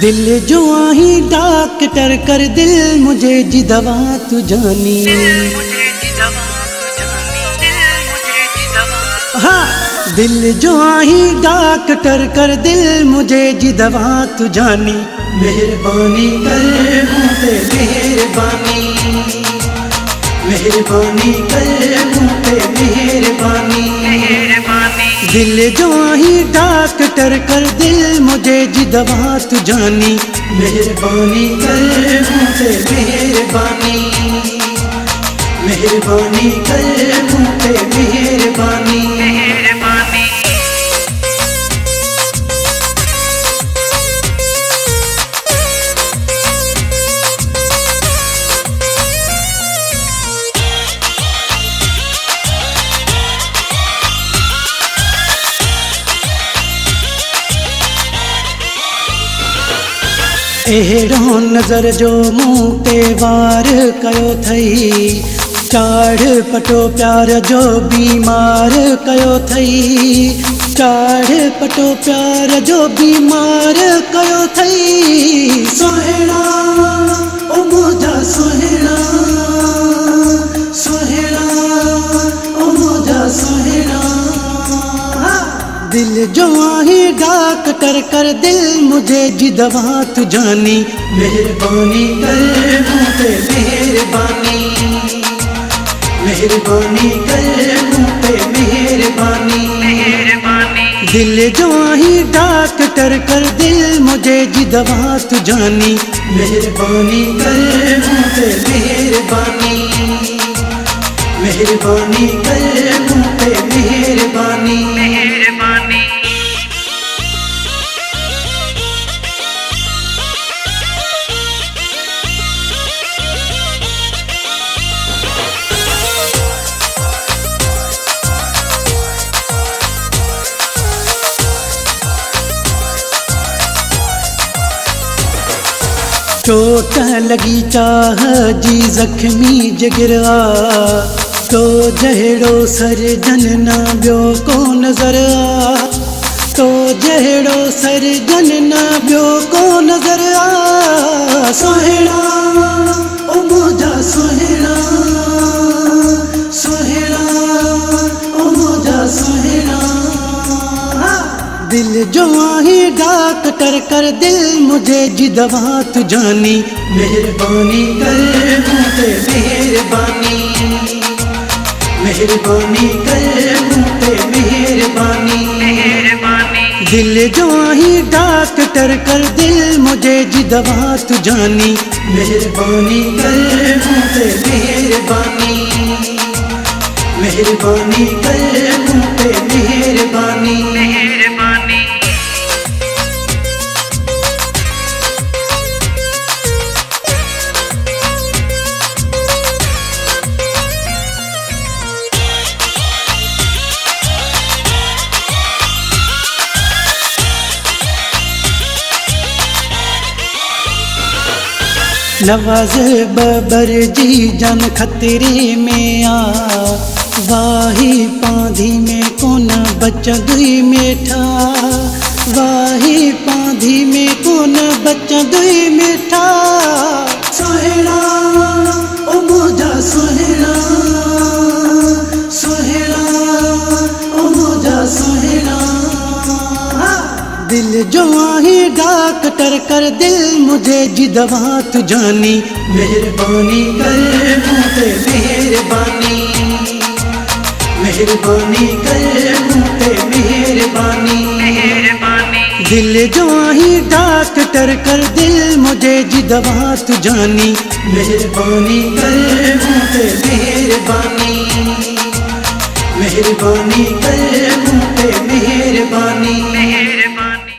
दिल जो आही डॉक्टर कर दिल मुझे जी दवा तू जानी। हाँ, दिल जो आही डॉक्टर कर दिल मुझे जी दवा तू जानी। मेहरबानी कर मुझे मेहरबानी, मेहरबानी कर मुझे मेहरबानी। दिल जो आही डॉक्टर कर दिल मुझे जी दवा तू जानी। मेहरबानी कर मुझे मेहरबानी, मेहरबानी कर मुझे मेहरबानी। एड़ो नज़र जो मुँह ते वार कयो थई, चाढ़ पटो प्यार जो बीमार कयो थई। चाढ़ पटो प्यार जो बीमार कयो थई। सोहेड़ा ओ मुझा सोहेड़ा, सोहेड़ा ओ मुझा सोहेड़ा। दिल जो आही डॉक्टर कर दिल मुझे जी दवा तू जानी। मेहरबानी कर मुझे मेहरबानी, मेहरबानी कर मुझे मेहरबानी। दिल जो आही डॉक्टर कर दिल मुझे जी दवा तू जानी। मेहरबानी कर मुझे मेहरबानी, मेहरबानी कर मुझे मेहरबानी। चोट लगी चाह जी जख्मी जिगरा, तो जहिड़ो सर्जन ना ॿियो को नज़र आ। तो जहिड़ो सर्जन ना ॿियो को नज़र आ। सोहेड़ा ओ मुझा सोहेड़ा, सोहेड़ा ओ मुझा सोहेड़ा। दिल जो आही डॉक्टर कर दिल मुझे जी दवा तू जानी। मेहरबानी कर मुझे मेहरबानी, मेहरबानी कर मुझे मेहरबानी। दिल जो आही डॉक्टर कर दिल मुझे जी दवा तू जानी। मेहरबानी कर मुझे मेहरबानी, मेहरबानी कर मुझे मेहरबानी। नवाज़ बबर जी जान खतरे में आ। वाही पांधी में कोन बचंदुई मेठा, वाही पांधी में कोन बचंदुई मेठा। सोहेड़ा ओ मुझा सोहेड़ा, सोहेड़ा ओ मुझा सोहेड़ा। दिल जो आही डॉक्टर कर दिल मुझे जी दवा तू जानी। मेहरबानी कर मुझे मेहरबानी, मेहरबानी कर मुझे मेहरबानी। दिल जो आही डॉक्टर कर दिल मुझे जी दवा तू जानी। मेहरबानी कर मुझे मेहरबानी, मेहरबानी कर मुझे मेहरबानी।